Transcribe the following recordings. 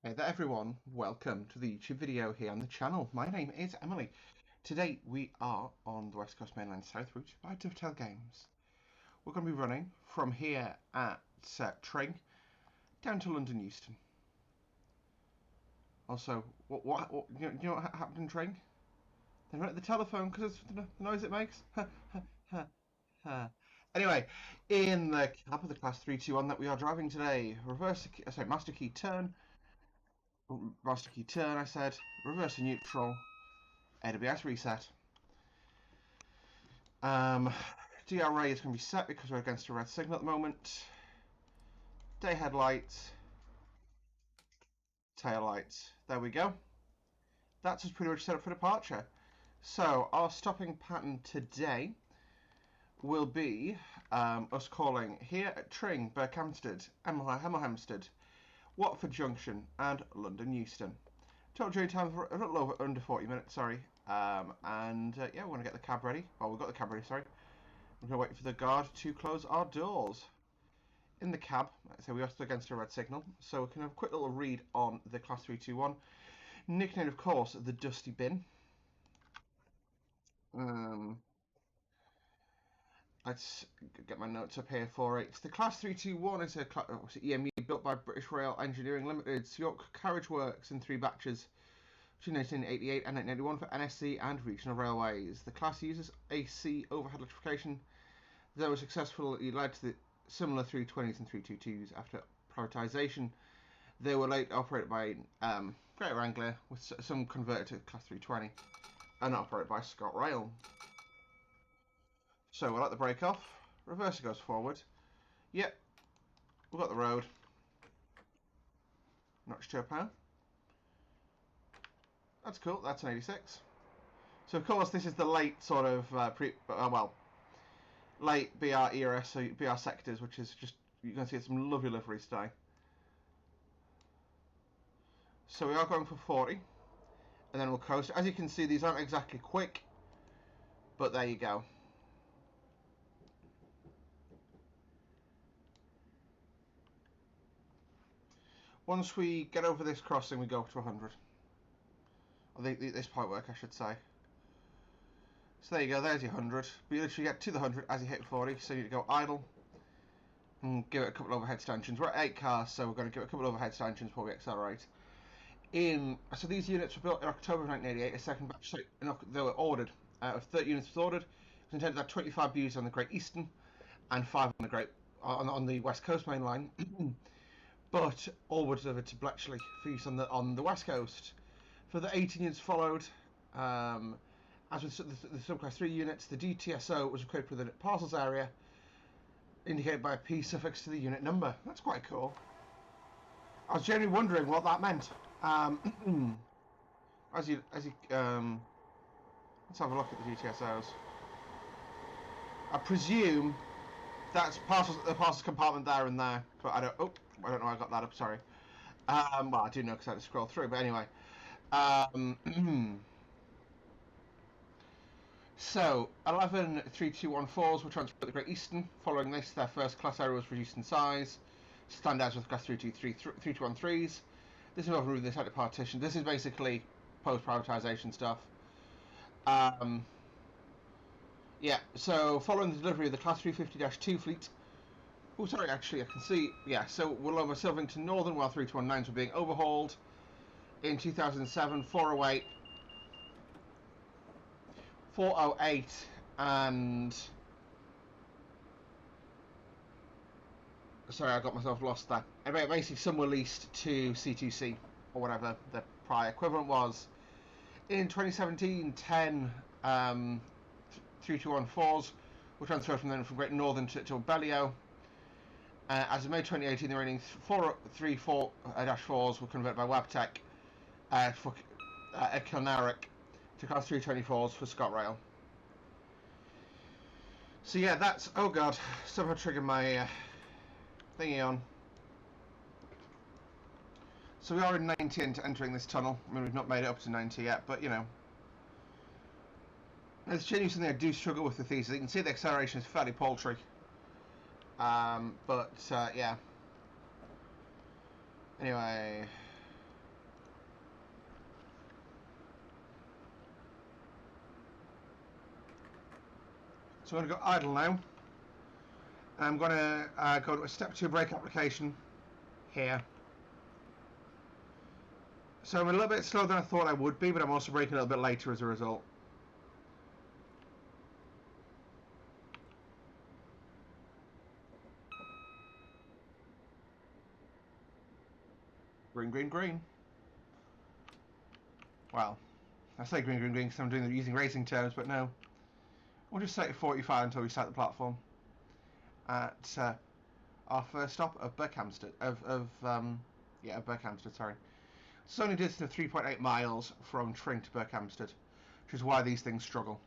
Hey there everyone, welcome to the YouTube video here on the channel. My name is Emily. Today we are on the West Coast Mainline South route by Dovetail Games. We're going to be running from here at Tring down to London Euston. Also, what do you know what happened in Tring? They went at the telephone because of the noise it makes. Anyway, in the cab of the Class 321 that we are driving today, master key turn, I said, reverse to neutral, AWS reset. DRA is going to be set because we're against a red signal at the moment. Day headlights, tail lights, there we go. That's us pretty much set up for departure. So our stopping pattern today will be us calling here at Tring, Berkhamsted, Hemel Hempstead, Watford Junction and London Euston. Total journey time for a little over under 40 minutes, sorry. Yeah, we're going to get the cab ready. Well, we've got the cab ready, sorry. We're going to wait for the guard to close our doors. In the cab, like I say, we are still against a red signal, so we can have a quick little read on the Class 321. Nicknamed, of course, the Dusty Bin. Let's get my notes up here for it. The Class 321 is a EMU built by British Rail Engineering Limited's York Carriage Works in 3 batches between 1988 and 1991 for NSC and regional railways. The class uses AC overhead electrification, though successfully led to the similar 320s and 322s after privatisation. They were later operated by Greater Anglia, with some converted to Class 320 and operated by ScotRail. So we'll let the brake off, reverser goes forward. Yep, we've got the road. Notch to a power. That's cool, that's an 86. So of course this is the late sort of, late BR era, so BR sectors, which is just, you're going to see some lovely liveries today. So we are going for 40, and then we'll coast. As you can see, these aren't exactly quick, but there you go. Once we get over this crossing, we go up to 100. Or this pipe work, I should say. So there you go, there's your 100. But you literally get to the 100 as you hit 40, so you need to go idle and give it a couple of overhead stanchions. We're at 8 cars, so we're going to give it a couple of overhead stanchions before we accelerate. So these units were built in October of 1988, a second batch, so they were ordered. Out of 30 units was ordered, it was intended to have 25 views on the Great Eastern and 5 on the West Coast Main Line. But all were delivered to Bletchley for use on the West Coast. For the 18 units followed, as with the subclass 3 units, the DTSO was equipped with a parcels area indicated by a P suffix to the unit number. That's quite cool. I was genuinely wondering what that meant. Let's have a look at the DTSOs. I presume that's the parcels compartment there and there, but I don't know. I got that up. Sorry. Well, I do know because I had to scroll through. But anyway, so 11 3214s were transferred to the Great Eastern. Following this, their first class area was reduced in size. Standouts with Class 3213s. This involved removing the static partition. This is basically post-privatisation stuff. Yeah, so following the delivery of the Class 350-2 fleet, oh sorry, actually I can see, yeah, so Willover Silvington Northern while 3219s were being overhauled. In 2007, 408, and... Sorry, I got myself lost there. Basically, some were leased to C2C, or whatever the prior equivalent was. In 2017, 10 3214s were transferred from Great Northern to Bellio. As of May 2018, the remaining 434-4s were converted by Wabtec for Kilnarrock to Class 324s for ScotRail. So yeah, that's, oh god, somehow triggered my thingy on. So we are in 90 entering this tunnel. I mean, we've not made it up to 90 yet, but you know. There's genuinely something I do struggle with these. You can see the acceleration is fairly paltry. Yeah. Anyway. So I'm going to go idle now. And I'm going to go to a step 2 brake application here. So I'm a little bit slower than I thought I would be, but I'm also braking a little bit later as a result. Green, green, green. Well, I say green, green, green because I'm using racing terms, but no. We'll just set it 45 until we start the platform. At our first stop of Berkhamsted, of Berkhamsted, sorry. It's only a distance of 3.8 miles from Tring to Berkhamsted, which is why these things struggle.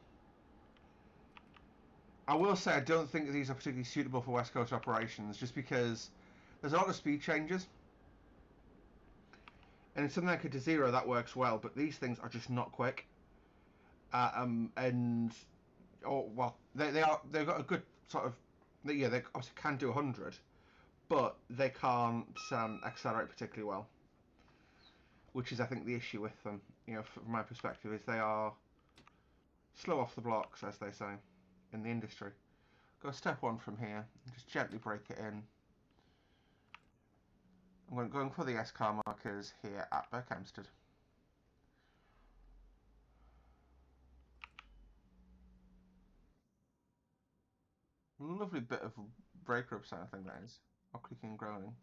I will say I don't think that these are particularly suitable for West Coast operations, just because there's a lot of speed changes. And in something like a DeZero that works well, but these things are just not quick. They've got a good sort of, yeah, they obviously can do 100, but they can't accelerate particularly well, which is, I think, the issue with them. You know, from my perspective, is they are slow off the blocks, as they say, in the industry. Go step 1 from here, and just gently brake it in. I'm going for the S-car markers here at Berkhamsted. Lovely bit of brake rub sound, I think that is. Or clicking and groaning.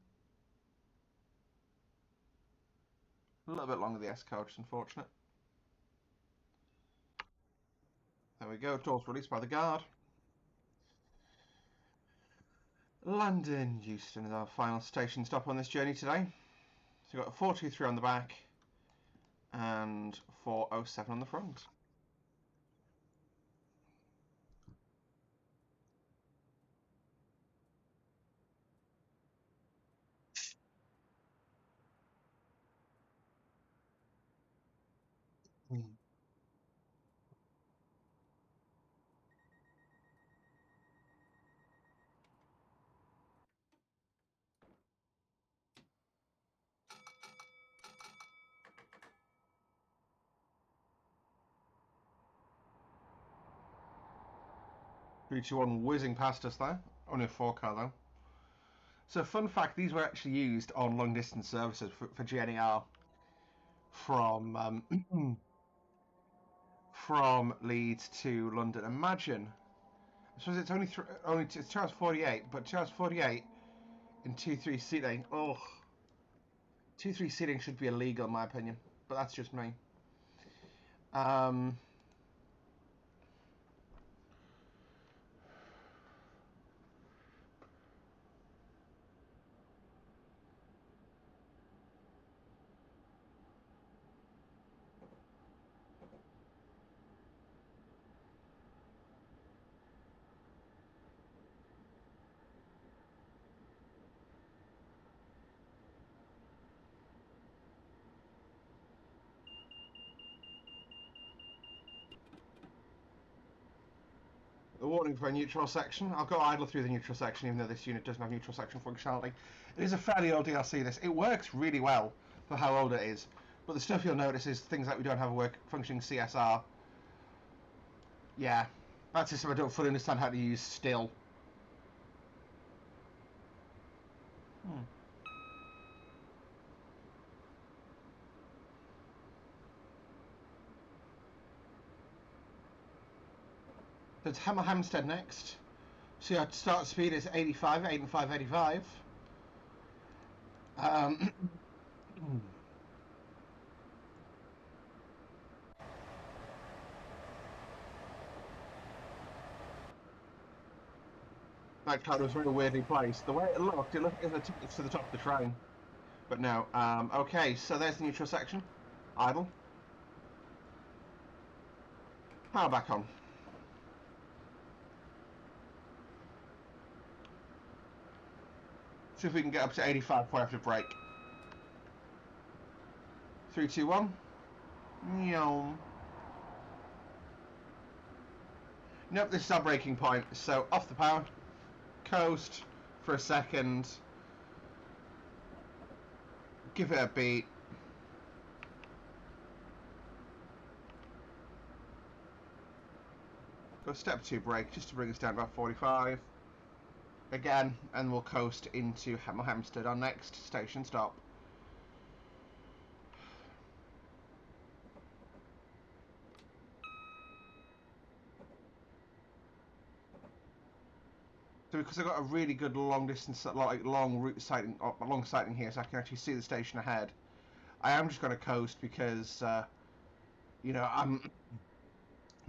A little bit longer the S-car, which is unfortunate. There we go, doors released by the guard. London Euston is our final station stop on this journey today. So we've got a 423 on the back and 407 on the front. Mm. 321 whizzing past us there. Only a 4-car though. So fun fact, these were actually used on long distance services for GNER from from Leeds to London. Imagine, I suppose it's only it's 2 hours 48, but 2 hours 48 in 2-3 seating. Oh, 2-3 seating should be illegal in my opinion, but that's just me. The warning for a neutral section. I'll go idle through the neutral section, even though this unit doesn't have neutral section functionality. It is a fairly old DLC, this. It works really well for how old it is, but the stuff you'll notice is things like we don't have a functioning CSR. Yeah, that's just something I don't fully understand how to use still. So it's Hampstead next. So your start speed is 85, 85, 85. That card was very weirdly placed. The way it looked as if it took it to the top of the train. But no. Okay, so there's the neutral section. Idle. Power back on. See if we can get up to 85 before I have to brake. 3, 2, 1. Nope, this is our braking point. So off the power. Coast for a second. Give it a beat. Go step 2 brake just to bring us down about 45. Again, and we'll coast into Hempstead, our next station stop. So because I've got a really good long distance, like long route sighting, long sighting here, so I can actually see the station ahead. I am just going to coast because, you know, I'm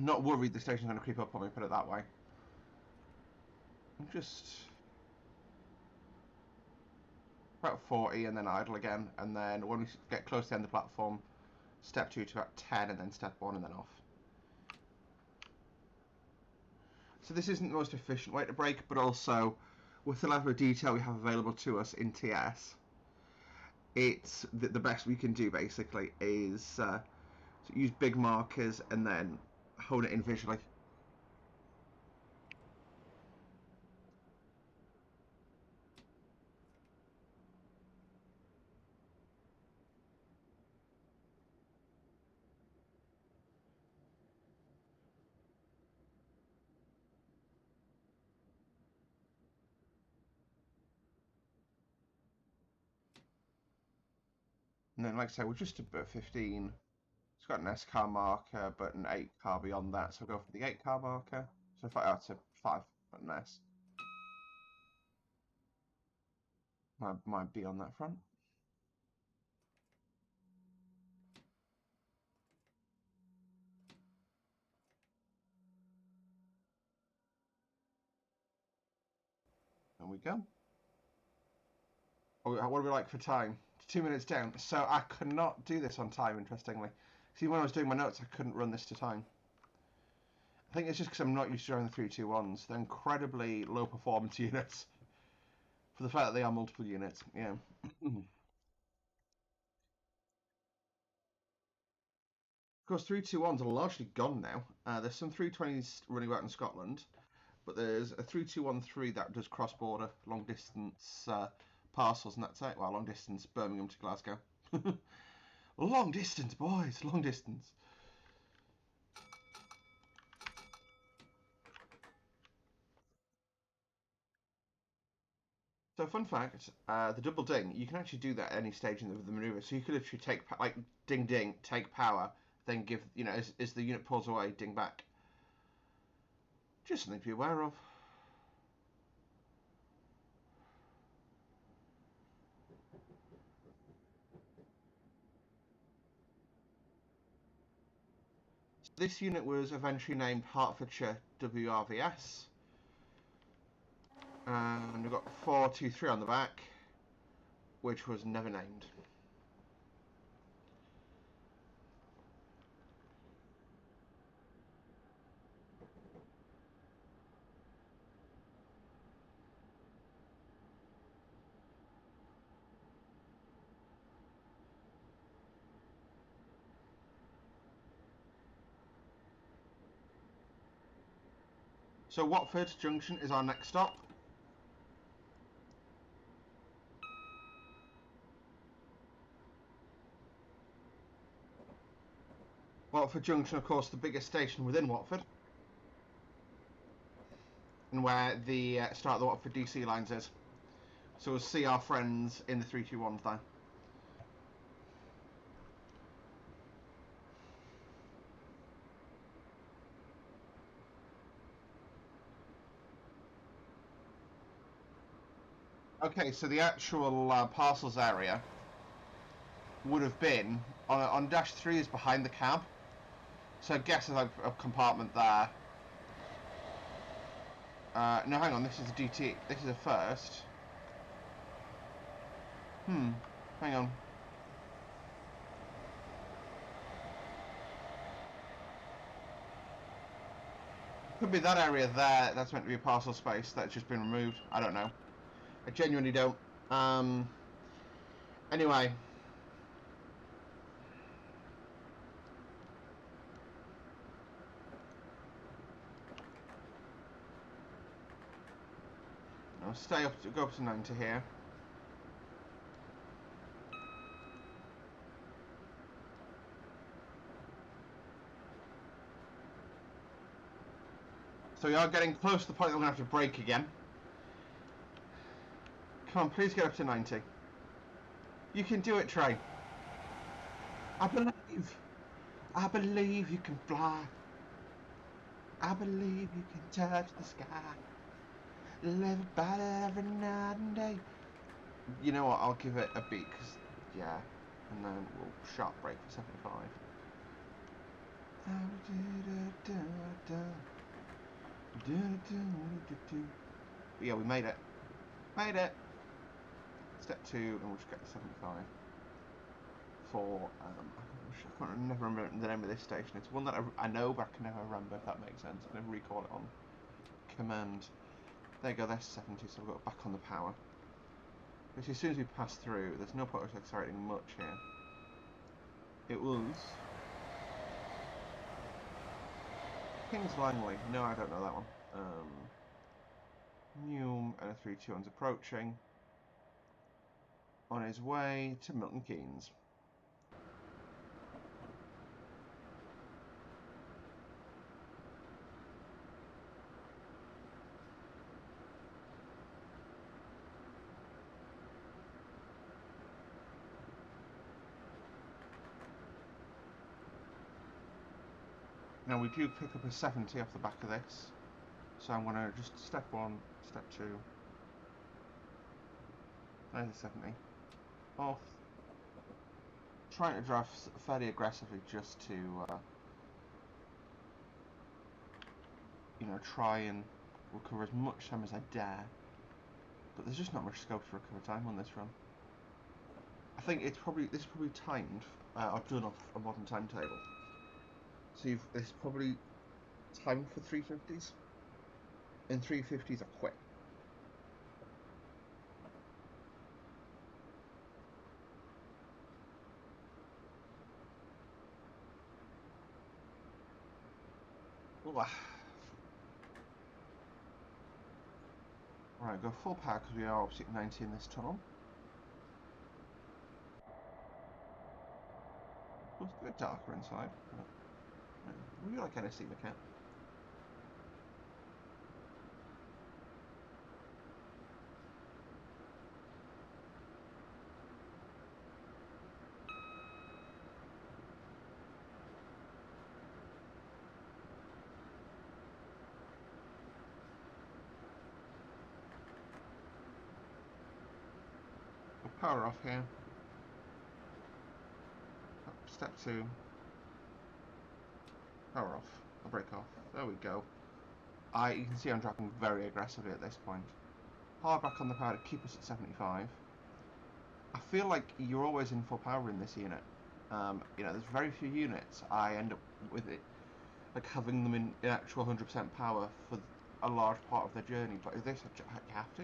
not worried the station's going to creep up on me, put it that way. I'm just about 40 and then idle again, and then when we get close to the end of the platform, step 2 to about 10 and then step 1 and then off. So this isn't the most efficient way to brake, but also with the level of detail we have available to us in TS, it's the best we can do basically is use big markers and then hone it in visually. And then, like I say, we're just about 15. It's got an S car marker, but an 8 car beyond that. So we'll go for the 8 car marker. So if I add to 5, but an S. Might be on that front. There we go. Oh, what do we like for time? 2 minutes down. So I could not do this on time, interestingly. See, when I was doing my notes, I couldn't run this to time. I think it's just because I'm not used to driving the 321s. They're incredibly low performance units. For the fact that they are multiple units, yeah. Of course, 321s are largely gone now. There's some 320s running about in Scotland, but there's a 3213 that does cross-border, long-distance parcels, and that's it. Well, long-distance Birmingham to Glasgow. Long distance, boys, long distance. So, fun fact: the double ding, you can actually do that at any stage in the maneuver. So you could literally take like ding ding, take power, then give as the unit pulls away, ding back. Just something to be aware of. This unit was eventually named Hertfordshire WRVS, and we've got 423 on the back, which was never named. So Watford Junction is our next stop. Watford Junction, of course, the biggest station within Watford, and where the start of the Watford DC lines is. So we'll see our friends in the 321s there. Okay, so the actual parcels area would have been on dash 3 is behind the cab. So I guess there's like a compartment there. No, hang on, this is a DT. This is a first. Hang on. Could be that area there. That's meant to be a parcel space that's just been removed. I don't know. I genuinely don't. Anyway. I'll stay up to go up to 90 here. So we are getting close to the point that we're going to have to brake again. Come on, please get up to 90. You can do it, Tring. I believe. I believe you can fly. I believe you can touch the sky. Live about it every night and day. You know what, I'll give it a beat, cause, yeah. And then we'll sharp brake for 75. But yeah, we made it. Made it! Step 2, and we'll just get the 75. For, I can't never remember the name of this station. It's one that I know, but I can never remember, if that makes sense. I can never recall it on command. There you go, there's 70, so we've got back on the power. Which as soon as we pass through, there's no point of accelerating much here. It was King's Langley. No, I don't know that one. Newham and a 321's approaching. On his way to Milton Keynes. Now we do pick up a 70 off the back of this, so I'm going to just step 1, step 2, there's a 70, off, trying to drive fairly aggressively just to, you know, try and recover as much time as I dare, but there's just not much scope to recover time on this run. I think this is probably timed, I've done off a modern timetable. So it's probably timed for 350s, and 350s are quick. Right, go full power because we are obviously at 90 in this tunnel. It's a bit darker inside. Would you like NSC mechanic? Power off here. Step 2. Power off. I'll brake off. There we go. You can see I'm driving very aggressively at this point. Hard back on the power to keep us at 75. I feel like you're always in full power in this unit. You know, there's very few units I end up with it, like having them in actual 100% power for a large part of their journey. But with this, you have to.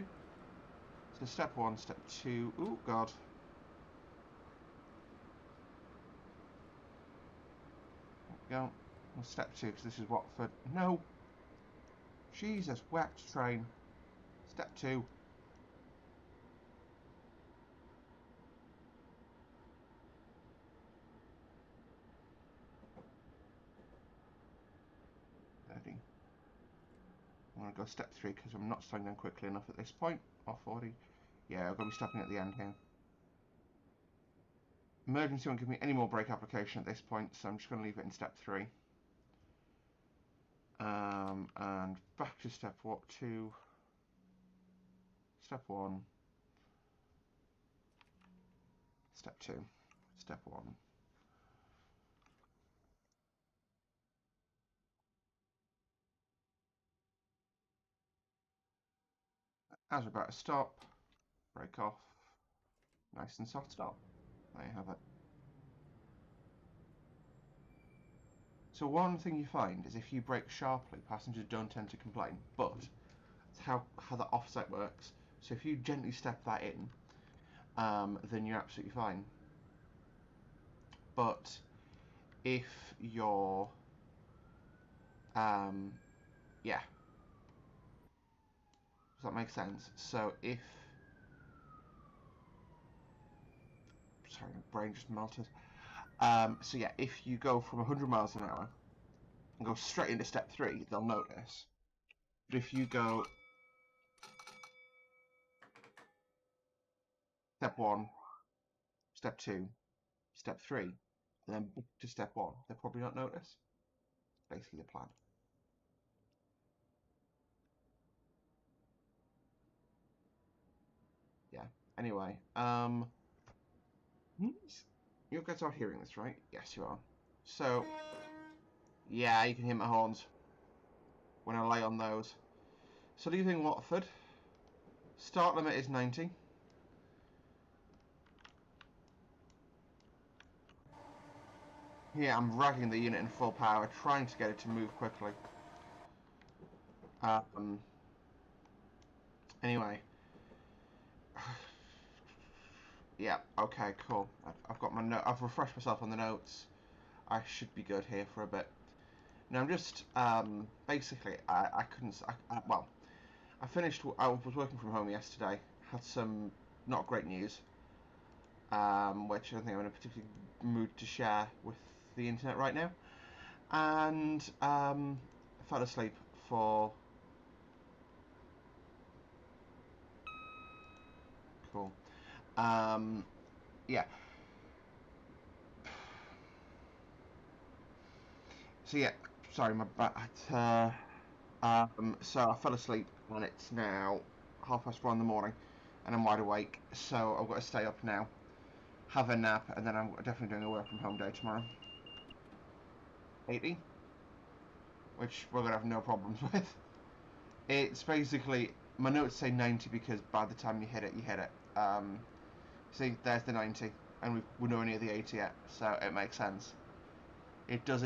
So step 1, step 2. Oh god. There we go. Well, step 2, because this is Watford. No! Jesus, wept train. Step 2. I'm going to go step 3 because I'm not slowing down quickly enough at this point. Off 40. Yeah, I'm going to be stopping at the end here. Emergency won't give me any more brake application at this point, so I'm just going to leave it in step 3. And back to step 2. Step 1. Step 2. Step 1. As we're about to stop, brake off. Nice and soft stop. There you have it. So one thing you find is if you brake sharply, passengers don't tend to complain, but it's how the offset works. So if you gently step that in, then you're absolutely fine. But if you're, yeah, does that make sense? So if, sorry, my brain just melted. So yeah, if you go from 100 miles an hour and go straight into step 3, they'll notice. But if you go step 1, step 2, step 3, and then to step 1, they'll probably not notice. Basically the plan. Yeah. Anyway, you guys are hearing this, right? Yes, you are. So, yeah, you can hear my horns when I lay on those. So leaving Watford, start limit is 90. Here I'm ragging the unit in full power, trying to get it to move quickly. Anyway. Yeah, okay, cool. I've got my note. I've refreshed myself on the notes. I should be good here for a bit. Now I'm just basically I couldn't. Well, I finished. I was working from home yesterday. Had some not great news, which I don't think I'm in a particular mood to share with the internet right now. And I fell asleep for. Cool. Yeah. So yeah, sorry, my bad. So I fell asleep and it's now 1:30 in the morning and I'm wide awake, so I've got to stay up now, have a nap, and then I'm definitely doing a work from home day tomorrow. 80, which we're going to have no problems with. It's basically, my notes say 90 because by the time you hit it, you hit it. See, there's the 90, and we're nowhere near the 80 yet, so it makes sense. It does.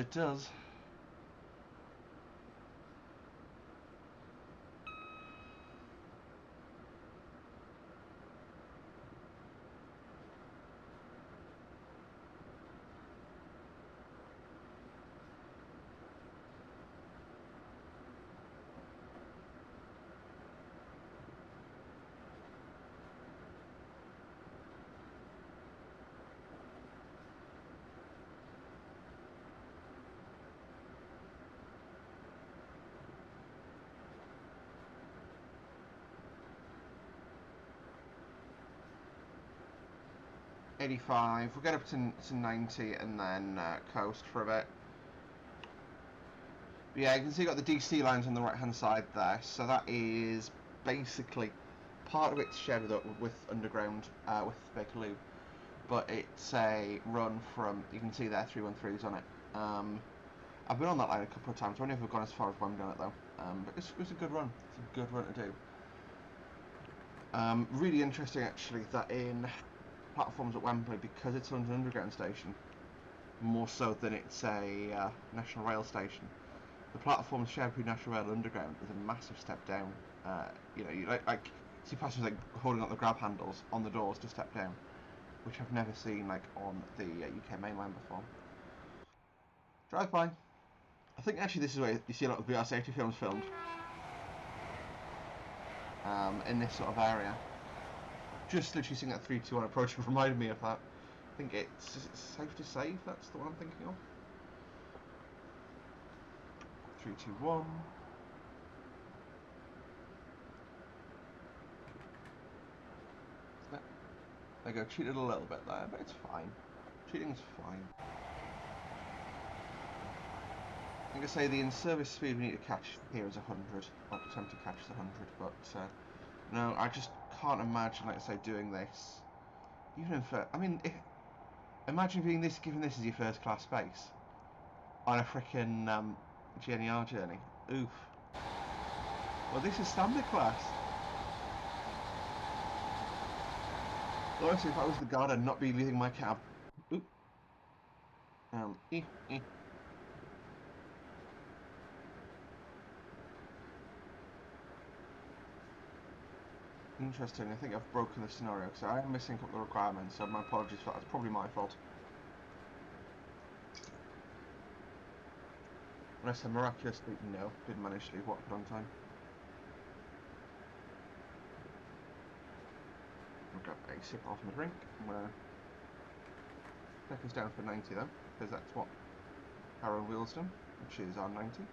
85, we'll get up to 90 and then coast for a bit. But yeah, you can see you've got the DC lines on the right hand side there, so that is basically part of it's shared with underground, with Bakerloo, but it's a run from, you can see there 313s on it. I've been on that line a couple of times, I don't know if I've gone as far as Wembley on it though, but it was a good run. It's a good run to do. Really interesting actually that in platforms at Wembley, because it's an underground station, more so than it's a National Rail station, the platforms shared between National Rail and Underground is a massive step down. You know, you like see passengers like holding up the grab handles on the doors to step down, which I've never seen like on the UK mainline before. Drive by. I think actually this is where you see a lot of VR safety films filmed. In this sort of area. Just literally seeing that 321 approach reminded me of that. I think it's safe to say that's the one I'm thinking of. 321. They go cheated a little bit there, but it's fine. Cheating's fine. Like I say, the in-service speed we need to catch here is 100. I'll attempt to catch the 100, but no, I just can't imagine, like I say, doing this. Even if, I mean, imagine being this, given this as your first class space on a frickin' GNER journey. Oof. Well, this is standard class. Honestly, if I was the guard, I'd not be leaving my cab. Oop. Interesting, I think I've broken the scenario, because I am missing a couple of requirements, so my apologies for that, it's probably my fault. Unless I miraculously, no, didn't manage to leave Watford on time. I've got a sip off my drink, I'm going to take us down for 90 though, because that's what Harrow and Euston, which is our 90.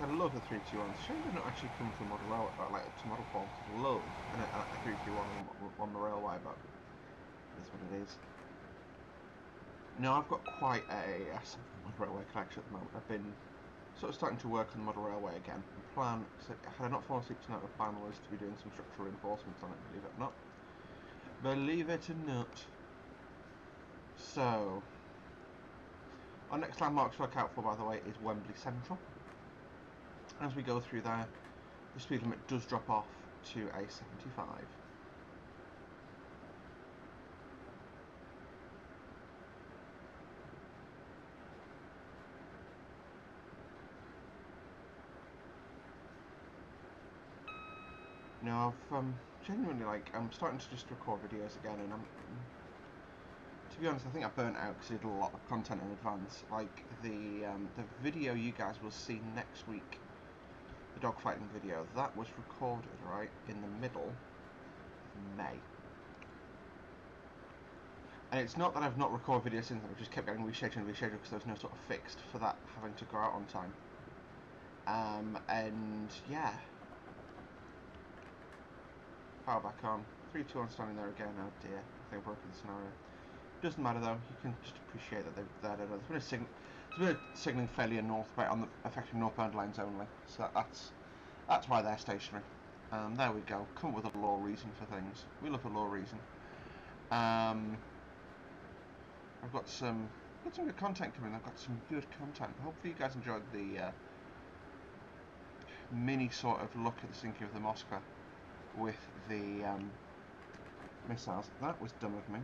I love the 321s. Shame they're not actually coming to model railway, like to model form. I love a 321 on the railway, but that's what it is. Now I've got quite a model railway collection at the moment. I've been sort of starting to work on the model railway again. The plan, so had I not fallen asleep tonight, the plan was to be doing some structural reinforcements on it. Believe it or not. Believe it or not. So, our next landmark to look out for, by the way, is Wembley Central. As we go through there, the speed limit does drop off to a 75. Now, I've genuinely, I'm starting to just record videos again, and to be honest, I think I burnt out because I did a lot of content in advance. Like, the video you guys will see next week, the dogfighting video, that was recorded, right, in the middle of May. And it's not that I've not recorded videos since then, I just kept getting rescheduled because there was no sort of fixed for that having to go out on time. And yeah. Power back on. 3-2 on standing there again. Oh dear, I think I've broken the scenario. Doesn't matter though, you can just appreciate that there's been a signalling failure affecting northbound lines only. So that's why they're stationary. There we go. Come up with a law reason for things. We love a law reason. I've got some good content coming. I've got some good content. Hopefully you guys enjoyed the mini sort of look at the sinking of the Moskva with the missiles. That was dumb of me.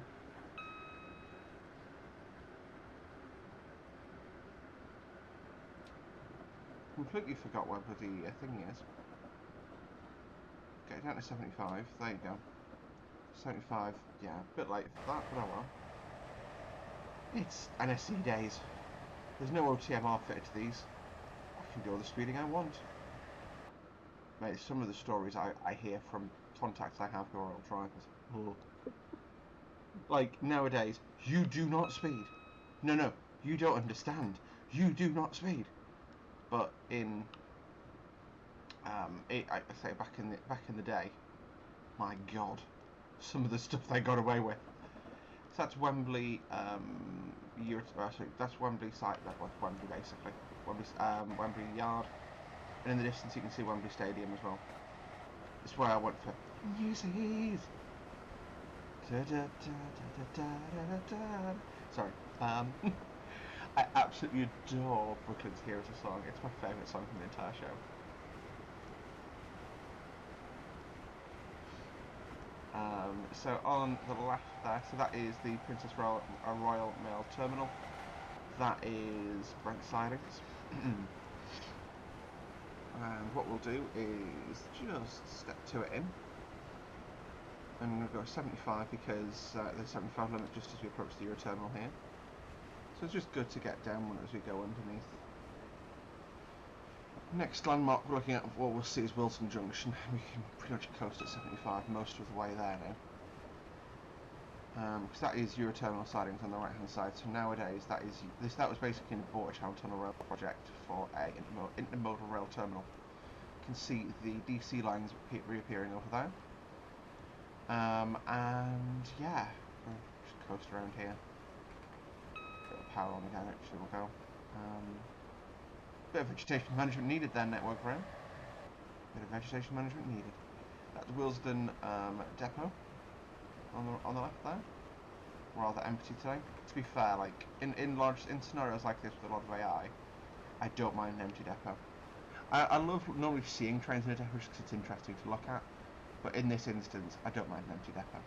Completely forgot where bloody thingy is. Get down to 75. There you go. 75. Yeah, a bit late for that, but oh well. It's NSC days. There's no OTMR fitted to these. I can do all the speeding I want. Mate, some of the stories I hear from contacts I have who are all drivers. Oh. Like, nowadays, you do not speed. No, you don't understand. You do not speed. But in, I say back in the day, my God, some of the stuff they got away with. So that's Wembley, that's Wembley site. That was Wembley basically. Wembley Yard, and in the distance you can see Wembley Stadium as well. It's where I went for New Year's. Sorry. I absolutely adore Brooklyn's Heroes a song. It's my favourite song from the entire show. So on the left there, so that is the Princess Royal Mail Terminal. That is Brent Sidings. And what we'll do is just step to it in. I'm going to go 75 because there's 75 limit just as we approach the Euroterminal here. So it's just good to get down one as we go underneath. Next landmark we're looking at, what we'll see is Wilson Junction. We can pretty much coast at 75 most of the way there now. Because that is Euroterminal sidings on the right hand side. So nowadays that was basically an Borchtown Tunnel Rail project for a intermodal rail terminal. You can see the DC lines reappearing over there. And yeah, we'll just coast around here. Bit of power on again, actually we'll go. Bit of vegetation management needed there, Network Rail. Bit of vegetation management needed. That's Willesden depot on the left there. Rather empty today. To be fair, like in scenarios like this with a lot of AI, I don't mind an empty depot. I love normally seeing trains in a depot because it's interesting to look at. But in this instance, I don't mind an empty depot.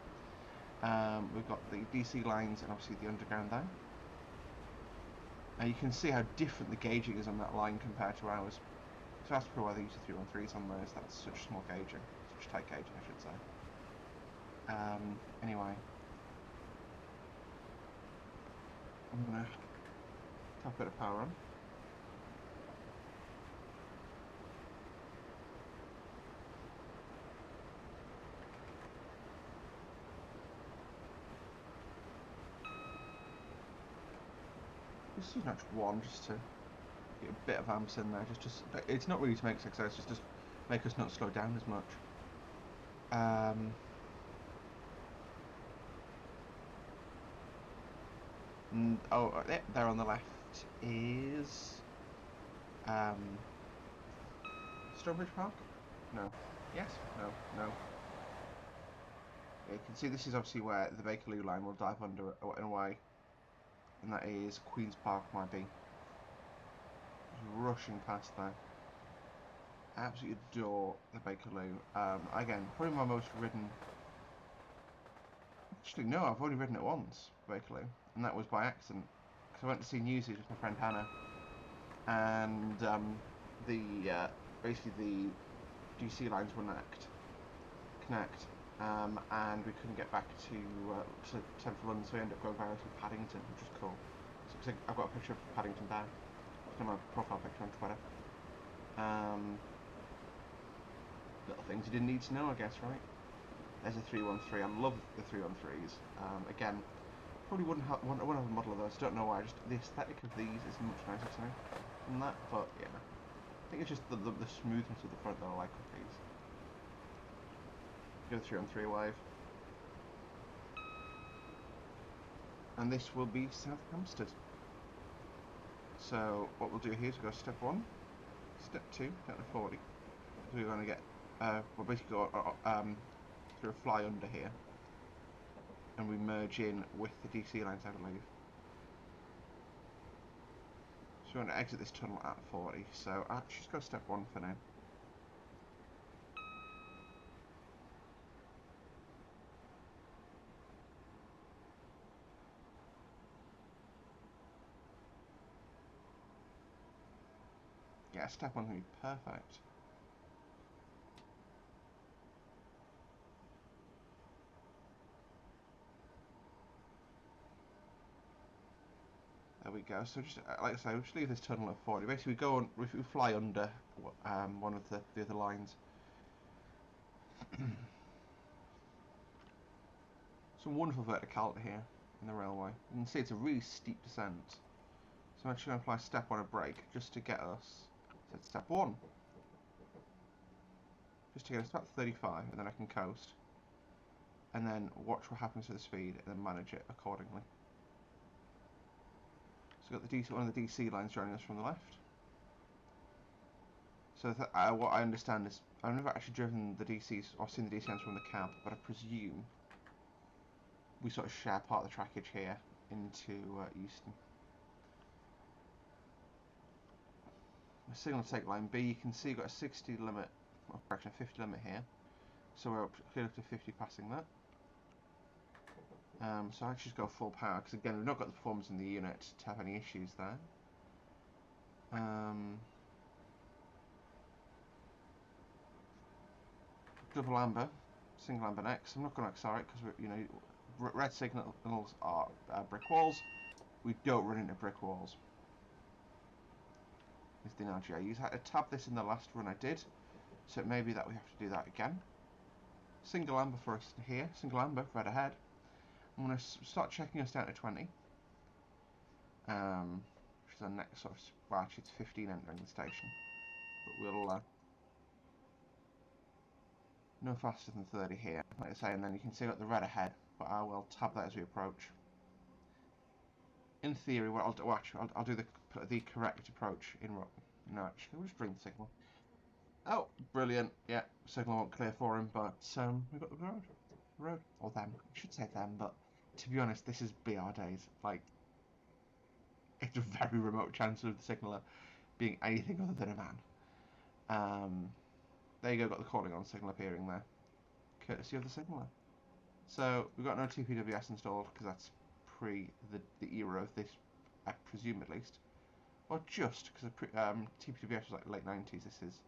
We've got the DC lines and obviously the underground there. And you can see how different the gauging is on that line compared to ours. So that's probably why they use the 313s on those. That's such small gauging, such tight gauging, I should say. Anyway, I'm gonna tap a bit of power on. This is not one, just to Get a bit of amps in there, it's not really to make success, just to make us not slow down as much. There on the left is Stonebridge Park? No. Yes? No. No. Yeah, you can see this is obviously where the Bakerloo line will dive under in a way, and that is Queen's Park might be. Just rushing past there. I absolutely adore the Bakerloo. Again, probably my most ridden. Actually, no, I've only ridden it once, Bakerloo, and that was by accident. Because I went to see Newsies with my friend Hannah, and basically the DC lines wouldn't connect, and we couldn't get back to Central London, so we ended up going via to Paddington, which was cool. So I've got a picture of Paddington down. It's my profile picture on Twitter. Little things you didn't need to know, I guess, right? There's a 313. I love the 313s. Again, probably wouldn't have a model of those. Don't know why. Just the aesthetic of these is much nicer to me than that. But yeah, I think it's just the smoothness of the front that I like with these. Go 313 wave. And this will be South Hampstead. So what we'll do here is we'll go step 1, step 2, down to 40. So we're going to get, we'll basically go through a fly under here, and we merge in with the DC lines, I believe. So we're going to exit this tunnel at 40, so I'll just go step 1 for now. Yeah, step 1 will be perfect. There we go. So just like I say, we'll just leave this tunnel at 40. Basically, we fly under one of the other lines. Some wonderful verticality here in the railway. You can see it's a really steep descent. So I'm actually going to apply step 1 a brake just to get us to step 1. Just to get us about 35, and then I can coast. And then watch what happens to the speed, and then manage it accordingly. So we've got one of the DC lines joining us from the left. So what I understand is, I've never actually driven the DCs, or seen the DC lines from the cab, but I presume we sort of share part of the trackage here into Euston. The signal take line B, you can see you've got a 60 limit, or correction, a 50 limit here. So we're clear up to 50 passing that. So I just go full power, because again, we've not got the performance in the unit to have any issues there. Double amber, single amber next. I'm not going to accelerate because red signals are brick walls. We don't run into brick walls. Is the analogy I use. I had to tab this in the last run I did, so it may be that we have to do that again. Single amber for us here. Single amber, red ahead. I'm going to start checking us down to 20. Which is the next sort of, well, actually it's 15 entering the station. But we'll no faster than 30 here, like I say, and then you can see I've got the red ahead, but I will tab that as we approach. In theory, what I'll do, I'll do the correct approach in rock. No, actually, we'll just bring the signal. Oh, brilliant! Yeah, signal won't clear for him, but we've got the road, or them. I should say them, but to be honest, this is BR days. Like, it's a very remote chance of the signaller being anything other than a man. There you go, got the calling on signal appearing there, courtesy of the signaller. So we've got no TPWS installed because that's pre the era of this, I presume at least, or just because TPWS was like late 90s. This is.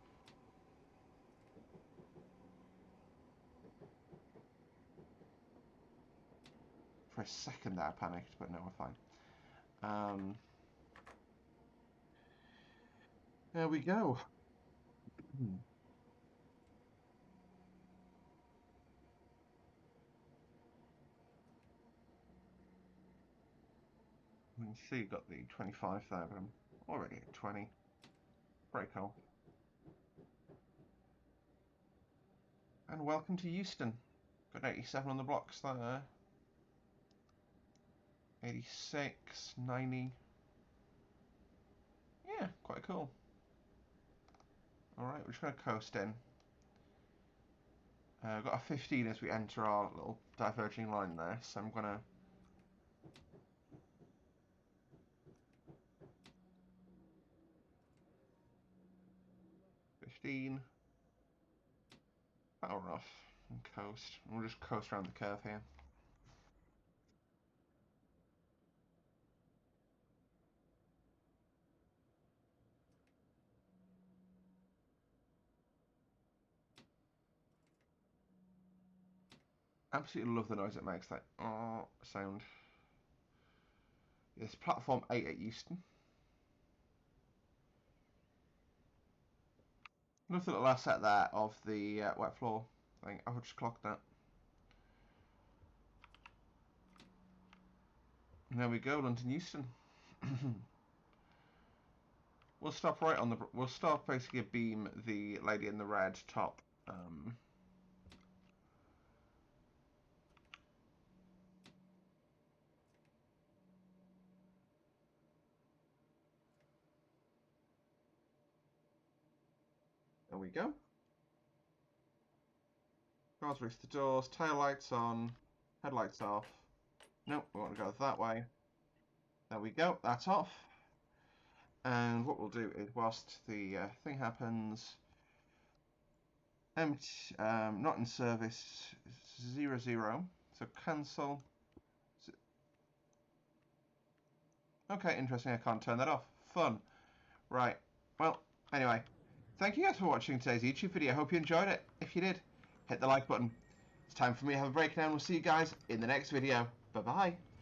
For a second there I panicked, but no, we're fine. There we go. You can see you've got the 25 there, but I'm already at 20. Very cool. And welcome to Euston. Got 87 on the blocks there. 86, 90. Yeah, quite cool. Alright, we're just going to coast in. Got a 15 as we enter our little diverging line there, so I'm going to... Power off and coast. And we'll just coast around the curve here. Absolutely love the noise it makes, that sound. Yes, platform 8 at Euston. Love the little asset there of the wet floor thing. I would just clock that. And there we go, London Euston. We'll stop right on the. We'll stop basically beam the lady in the red top. There we go. Cars reach the doors, tail lights on, headlights off. Nope, we want to go that way. There we go, that's off. And what we'll do is, whilst the thing happens, empty, not in service, 00. So cancel. Okay, interesting, I can't turn that off. Fun. Right, well, anyway. Thank you guys for watching today's YouTube video. I hope you enjoyed it. If you did, hit the like button. It's time for me to have a break now, and we'll see you guys in the next video. Bye-bye.